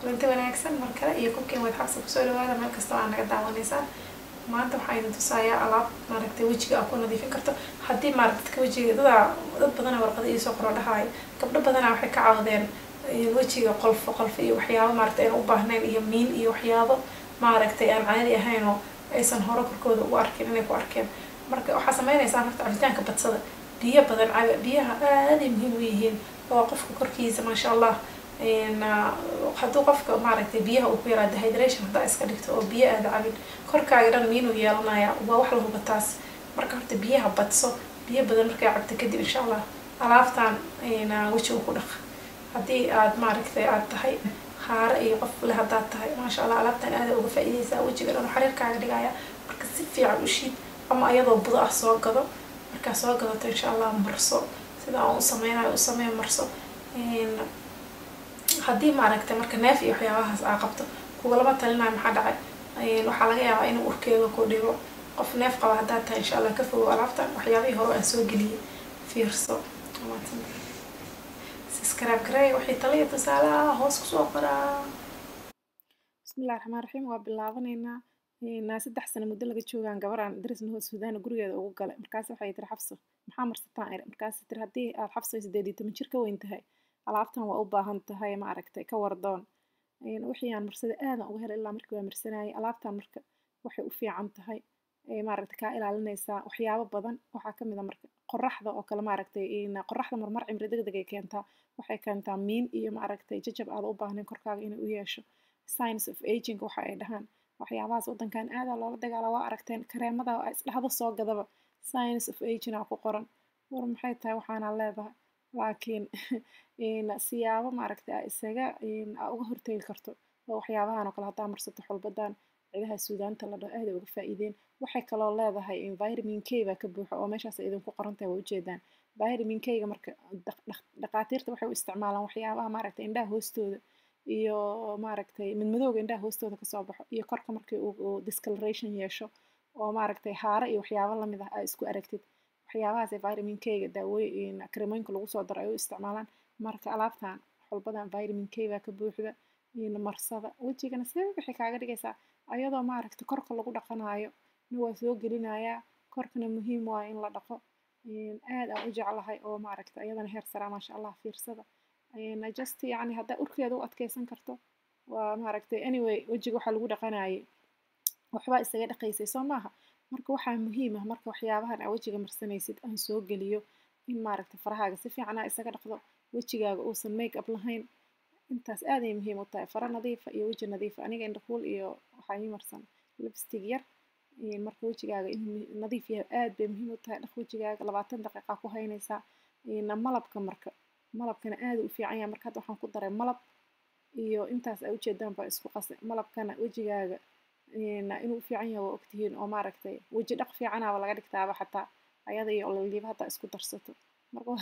kulanti wanaagsan mar kale iyo kubkeen wad xabsi kusoo dhawaada meel kasta oo aan naga daawanaysaan maanta waxaan idin tusayaa alaab maaragtay wejiga aad ku nadiifin karto haddii maaragtay wejiga dad badan warqado iyo soo qoro dhahayo gabdho badan waxay ka caawdeen wejiga qolf iyo waxyaabo maaragtay aan u baahnayn iyo miin iyo waxyaabo maaragtay aan caadi ahayn oo aysan hore korkooda ugu arkin inay ku arkeen marka waxaa sameynaysaa marka cabitaanka badsada biyo badan caba biyaha aad ay muhiim u yihiin oo qofka korkiisa maasha allah hadduu qofka maaragtay biyaha uu ku yaraa dehydration haddaa iska dhigto oo biyo aada cabin korkaaga dhan miinuu yeelanaya waa wax la huba taas marka horta biyaha badso biyo badan markay cabto kadib insha allah alaabtaan wejiga ku dhaq haddii aad maaragtay aad tahay haare iyo qof le haddaad tahay maasha allah alaabtaan aada uga faa'iidaysaa wejiga dhan xariirkaaga dhigaya marka si fiican u shiid ama ayadoo budo ah soo gado markaa soo gadato insha allah marso sida aan u sameynayo u samee marso haddii maaragtay marka neef iyo waxyaabahaas aa qabto kugalama talinayo maxaa dhacay waxaa laga yaabaa inuu urkeega ku dhigo qof neef qaba haddaad tahay insha allah ka fogow alaabtan waxyaabihii hore aan soo geliyay fiirso subscribe garee wixii talo iyo tusaalaha hoos kusoo qoraa bismillahi raxmaan raxiim waa bilaabanaynaa 3 sano muddo laga joogaan gabar aan darisna hoos Suudaan gurigeeda ugu galay markaas waxay tiri xabso maxaa marsataan ir markaas tiri haddii aad xabso 18 jir ka weyn tahay alaabtan waa u baahan tahay ma aragtay ka wardoon wixii aan marsada aad uga helay ilaa markii waa marsanayay alaabtan marka waxay u fiican tahay ma aragtay ka ilaalinaysaa waxyaabo badan waxaa ka mid ah marka qorraxda oo kale ma aragtay qorraxda marmar cimri degdeg ay keentaa waxay keentaa miin iyo ma aragtay jajab aad u baahnayn korkaaga inay u yeesho signs of aging waxa ay dhahaan waxyaabahaas wadankan aad loola dagaala waa aragteen kareemada isdhaxda soo gadaba signs of aging ku qoran war maxay tahay waxaana leedahay laakiin siyaabo maaragtay isaga uga hortagi karto oo waxyaabahan oo kale haddaa marsato xulbadan ciidaha Suudaanta la dhaho aad uga faa'iideen waxay kaloo leedahay vitamin K baa ka buuxa oo meeshaas idinku qoran tahay waa ujeedaan vitamin K ga marka dhaqaatiirta waxay u isticmaalaan waxyaabaha maaragtay indhaha hoostooda iyo maaragtay madmadowga indhaha hoostooda kasoo baxo iyo korka markii uu discoloration yeesho oo maaragtay haare iyo waxyaabo lamid ah isku aragtid waxyaabahaas vitamin K ga daawooyin kareemooyinka lagu soo daro ay u isticmaalaan marka alaabtan xulbadan vitamin K baa ka buuxda marsada wejigana sidee waxay kaaga dhigaysaa ayadoo maaragtay korka lagu dhaqanayo waa soo gelinayaa korkana muhiim waa in la dhaqo aad aan u jeclahay oo maaragtay ayadana heer sare maasha allah fiirsada just yani haddaa urkeeda u adkeysan karto waa maaragtay anyway wejiga waxaa lagu dhaqanayay waxbaa isaga dhaqaysay soo maaha marka waxaa muhiim ah marka waxyaabahan aa wejiga marsanaysid aan soo geliyo in maaragtay farahaaga si fiican aa isaga dhaqdo wejigaaga uusan make up lahayn intaas aad ay muhiim u tahay fara nadiifa iyo weji nadiifa aniga indhakuul iyo waxaa ii marsan lipstick yar marka wejigaaga inuu nadiif yahay aad bay muhiim u tahay dhaq wejigaaga 20 daqiiqa ku haynaysaa malabka marka malabkana aad u fiican yahay marka hadda waxaan ku daray malab iyo intaas ay ujeedaan baa isku qasay malabkana wejigaaga inuu fiican yahay waa ogtihiin oo maaragtay weji dhaq fiicanaaba laga dhigtaaba xataa ayada iyo ololiiba haddaa isku darsato marka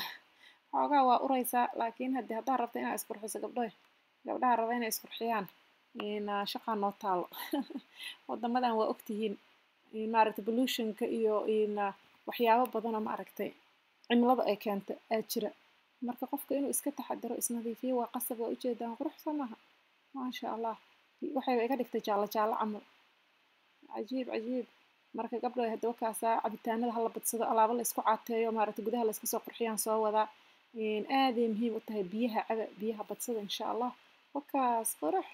xoogaa waa uraysaa laakiin haddaa rabta inaad isqurxiso gabdhaha raba inay isqurxiyaan shaqaa noo taalo wadamadan waa ogtihiin maaragtay pollutionka iyo waxyaabo badanoo maaragtay cimilada ay keento aad jira marka qofka inuu iska taxadaro isnadiifiyo waa qasab waa ujeedaan qurux soo maaha maasha allah waxay iga dhigtay jaallo camal cajiib marka gabdhaha hadda wakaasaa cabitaanada hala badsado alaabo la isku caateeyo maaragtay gudaha la iska soo qurxiyaan soo wadaa aaday muhiim u tahay biyaha caba biyaha badsada insha allah wakaas qurux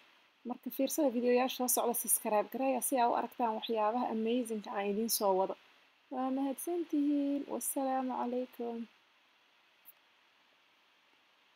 marka fiirsada videoyaasha soo socda subscribe gareeya si aa u aragtaan waxyaabaha amazing aan idiin soo wado waa mahadsantihiin wassalaamu calaykum